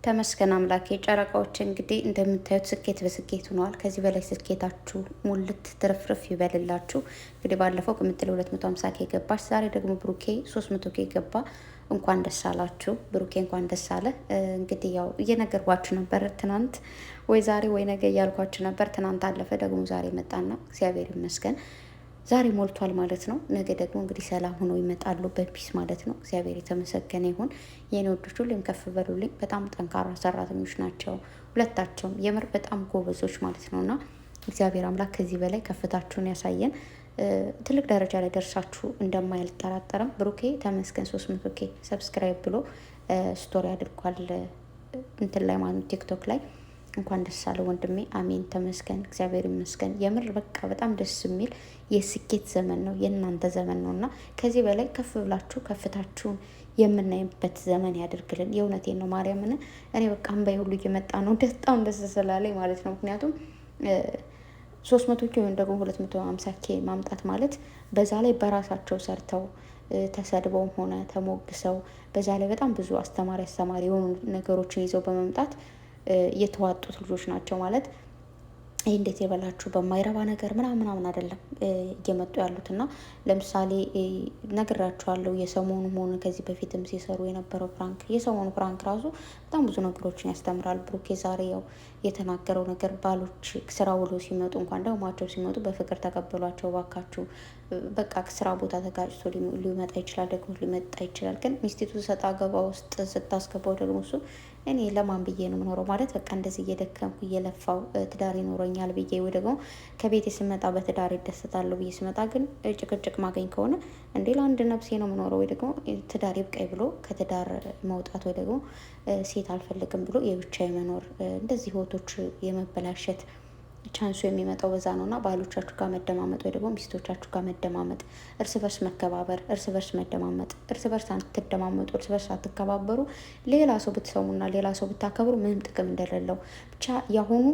ተመስገን አምላኬ። ጨረቃዎች እንግዲህ እንደምታዩት ስኬት በስኬት ሆነዋል። ከዚህ በላይ ስኬታችሁ ሙልት ትርፍርፍ ይበልላችሁ። እንግዲህ ባለፈው ቅምጥሌ 250 ኬ ገባች። ዛሬ ደግሞ ብሩኬ 300 ኬ ገባ። እንኳን ደስ አላችሁ ብሩኬ፣ እንኳን ደስ አለ። እንግዲህ ያው እየነገርኳችሁ ነበር፣ ትናንት ወይ ዛሬ ወይ ነገ እያልኳችሁ ነበር። ትናንት አለፈ፣ ደግሞ ዛሬ መጣና እግዚአብሔር ይመስገን ዛሬ ሞልቷል ማለት ነው። ነገ ደግሞ እንግዲህ ሰላም ሆነው ይመጣሉ በፒስ ማለት ነው። እግዚአብሔር የተመሰገነ ይሁን። የኔ ወዶች ሁሌም ከፍ በሉልኝ። በጣም ጠንካራ ሰራተኞች ናቸው ሁለታቸውም፣ የምር በጣም ጎበዞች ማለት ነው። እና እግዚአብሔር አምላክ ከዚህ በላይ ከፍታችሁን ያሳየን። ትልቅ ደረጃ ላይ ደርሳችሁ እንደማያልጠራጠርም። ብሩኬ ተመስገን 300 ኬ ሰብስክራይብ ብሎ ስቶሪ አድርጓል እንትን ላይ ማለት ቲክቶክ ላይ። እንኳን ደስ አለ ወንድሜ። አሜን ተመስገን፣ እግዚአብሔር ይመስገን። የምር በቃ በጣም ደስ የሚል የስኬት ዘመን ነው የእናንተ ዘመን ነው እና ከዚህ በላይ ከፍ ብላችሁ ከፍታችሁን የምናይበት ዘመን ያደርግልን። የእውነቴን ነው ማርያምን። እኔ በቃ እምባዬ ሁሉ እየመጣ ነው በጣም ደስ ስላለኝ ማለት ነው። ምክንያቱም 300 ኬ ወይም ደግሞ 250 ኬ ማምጣት ማለት በዛ ላይ በራሳቸው ሰርተው ተሰድበውም ሆነ ተሞግሰው በዛ ላይ በጣም ብዙ አስተማሪ የሆኑ ነገሮችን ይዘው በመምጣት የተዋጡት ልጆች ናቸው ማለት። ይህ እንዴት የበላችሁ በማይረባ ነገር ምናምን አይደለም እየመጡ ያሉት። እና ለምሳሌ ነግራችኋለሁ፣ የሰሞኑ ሆነ ከዚህ በፊትም ሲሰሩ የነበረው ፕራንክ፣ የሰሞኑ ፕራንክ ራሱ በጣም ብዙ ነገሮችን ያስተምራል። ብሩኬ ዛሬ ያው የተናገረው ነገር ባሎች ስራ ውሎ ሲመጡ እንኳን ደግሟቸው ሲመጡ በፍቅር ተቀበሏቸው ባካችሁ። በቃ ስራ ቦታ ተጋጭቶ ሊመጣ ይችላል፣ ደግሞ ሊመጣ ይችላል። ግን ሚስቲቱ ሰጣ ገባ ውስጥ ስታስገባው ደግሞ እሱ እኔ ለማን ብዬ ነው የምኖረው ማለት በቃ እንደዚህ እየደከምኩ እየለፋው ትዳር ይኖረኛል ብዬ ወይ ደግሞ ከቤቴ ስመጣ በትዳር ይደሰታለሁ ብዬ ስመጣ ግን ጭቅጭቅ ማገኝ ከሆነ እንዴ ለአንድ ነፍሴ ነው የምኖረው ወይ ደግሞ ትዳር ይብቃኝ ብሎ ከትዳር መውጣት ወይ ደግሞ ሴት አልፈልግም ብሎ የብቻ የመኖር እንደዚህ ህይወቶች የመበላሸት ቻንሱ የሚመጣው በዛ ነው። እና ባሎቻችሁ ጋር መደማመጥ ወይ ደግሞ ሚስቶቻችሁ ጋር መደማመጥ፣ እርስ በርስ መከባበር፣ እርስ በርስ መደማመጥ። እርስ በርስ አትደማመጡ፣ እርስ በርስ አትከባበሩ፣ ሌላ ሰው ብትሰሙና ሌላ ሰው ብታከብሩ ምንም ጥቅም እንደሌለው ብቻ ያሁኑ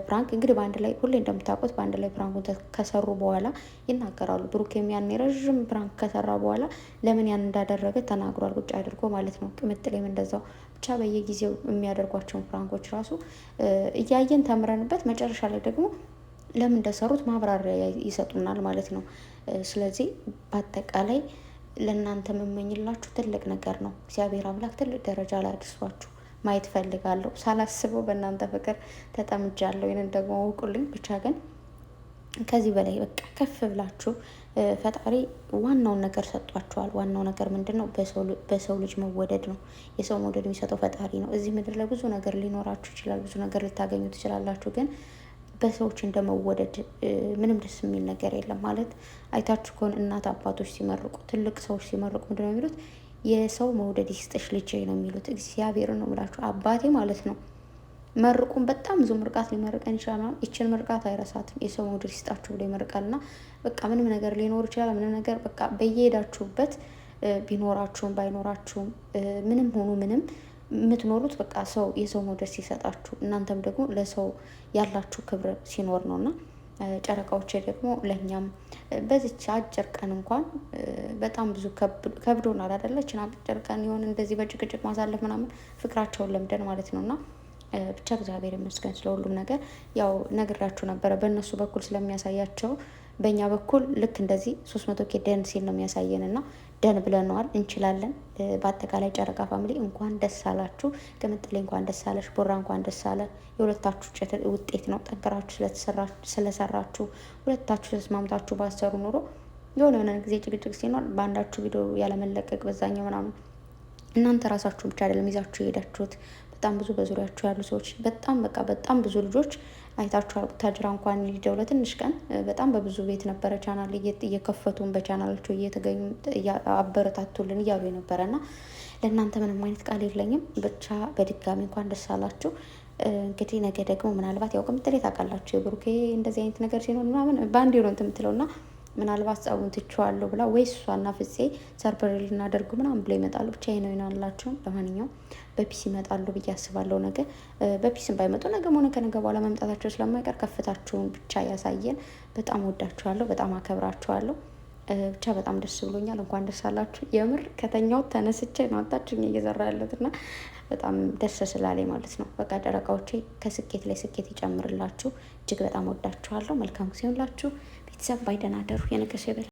ፕራንክ እንግዲህ በአንድ ላይ ሁሌ እንደምታውቁት በአንድ ላይ ፕራንኩን ከሰሩ በኋላ ይናገራሉ። ብሩኬም ያን ረዥም ፕራንክ ከሰራ በኋላ ለምን ያን እንዳደረገ ተናግሯል፣ ቁጭ አድርጎ ማለት ነው። ቅምጥሌም እንደዛው ብቻ በየጊዜው የሚያደርጓቸውን ፕራንኮች ራሱ እያየን ተምረንበት መጨረሻ ላይ ደግሞ ለምን እንደሰሩት ማብራሪያ ይሰጡናል ማለት ነው። ስለዚህ በአጠቃላይ ለእናንተ የምመኝላችሁ ትልቅ ነገር ነው። እግዚአብሔር አምላክ ትልቅ ደረጃ ላይ አድርሷችሁ ማየት ፈልጋለሁ። ሳላስበው በእናንተ ፍቅር ተጠምጃለሁ። ይህንን ደግሞ አውቁልኝ። ብቻ ግን ከዚህ በላይ በቃ ከፍ ብላችሁ ፈጣሪ ዋናውን ነገር ሰጧችኋል። ዋናው ነገር ምንድን ነው? በሰው ልጅ መወደድ ነው። የሰው መውደድ የሚሰጠው ፈጣሪ ነው። እዚህ ምድር ላይ ብዙ ነገር ሊኖራችሁ ይችላል፣ ብዙ ነገር ልታገኙ ትችላላችሁ። ግን በሰዎች እንደመወደድ ምንም ደስ የሚል ነገር የለም። ማለት አይታችሁ ከሆነ እናት አባቶች ሲመርቁ፣ ትልቅ ሰዎች ሲመርቁ ምንድን ነው የሚሉት? የሰው መውደድ ይስጥሽ ልጄ ነው የሚሉት። እግዚአብሔርን ነው የምላችሁ። አባቴ ማለት ነው መርቁም በጣም ብዙ ምርቃት ሊመርቀን ይችላል። ይችን ምርቃት አይረሳትም። የሰው መውደድ ይስጣችሁ ብሎ ይመርቃል። እና በቃ ምንም ነገር ሊኖር ይችላል። ምንም ነገር በቃ በየሄዳችሁበት ቢኖራችሁም ባይኖራችሁም ምንም ሆኑ ምንም የምትኖሩት በቃ ሰው የሰው መውደድ ሲሰጣችሁ፣ እናንተም ደግሞ ለሰው ያላችሁ ክብር ሲኖር ነው። እና ጨረቃዎቼ ደግሞ ለእኛም በዚች አጭር ቀን እንኳን በጣም ብዙ ከብዶናል አይደለችን? አጭር ቀን የሆነ እንደዚህ በጭቅጭቅ ማሳለፍ ምናምን ፍቅራቸውን ለምደን ማለት ነው። እና ብቻ እግዚአብሔር ይመስገን ስለ ሁሉም ነገር። ያው ነግራችሁ ነበረ በእነሱ በኩል ስለሚያሳያቸው፣ በእኛ በኩል ልክ እንደዚህ 300 ኬ ደን ሲል ነው የሚያሳየን እና ደን ብለነዋል። እንችላለን። በአጠቃላይ ጨረቃ ፋሚሊ እንኳን ደስ አላችሁ። ቅምጥሌ እንኳን ደስ አለሽ። ቦራ እንኳን ደስ አለ። የሁለታችሁ ውጤት ነው። ጠንከራችሁ ስለሰራችሁ፣ ሁለታችሁ ተስማምታችሁ ባሰሩ ኑሮ የሆነ ጊዜ ጭቅጭቅ ሲኖር በአንዳችሁ ቪዲዮ ያለመለቀቅ በዛኛው ምናምን እናንተ ራሳችሁ ብቻ አይደለም ይዛችሁ የሄዳችሁት። በጣም ብዙ በዙሪያችሁ ያሉ ሰዎች በጣም በቃ በጣም ብዙ ልጆች አይታችኋል። ቡታጅራ እንኳን ሊደው ለትንሽ ቀን በጣም በብዙ ቤት ነበረ ቻናል እየከፈቱን በቻናላቸው እየተገኙ አበረታቱልን እያሉ የነበረ እና ለእናንተ ምንም አይነት ቃል የለኝም። ብቻ በድጋሚ እንኳን ደስ አላችሁ። እንግዲህ ነገ ደግሞ ምናልባት ያው ቅምጥሌ ታውቃላችሁ፣ የብሩኬ እንደዚህ አይነት ነገር ሲኖር ምናምን በአንድ ነው እንትን የምትለው እና ምናልባት ጸቡን ትቼዋለሁ ብላ ወይ እሷና ፍፄ ሰርፕራይዝ ልናደርጉ ምናምን ብሎ ይመጣሉ። ብቻ ነው ይናላችሁ። ለማንኛውም በፒስ ይመጣሉ ብዬ አስባለሁ። ነገ በፒስም ባይመጡ ነገ ሆነ ከነገ በኋላ መምጣታቸው ስለማይቀር ከፍታችሁን ብቻ ያሳየን። በጣም ወዳችኋለሁ፣ በጣም አከብራችኋለሁ። ብቻ በጣም ደስ ብሎኛል። እንኳን ደስ አላችሁ። የምር ከተኛው ተነስቼ ነው ወጣችኝ እየሰራ ያለት እና በጣም ደስ ስላለኝ ማለት ነው። በቃ ጨረቃዎቼ ከስኬት ላይ ስኬት ይጨምርላችሁ። እጅግ በጣም ወዳችኋለሁ። መልካም ጊዜ ይሁንላችሁ። ቤተሰብ ባይ ደህና ደሩ። የነገ ሰው ይበል።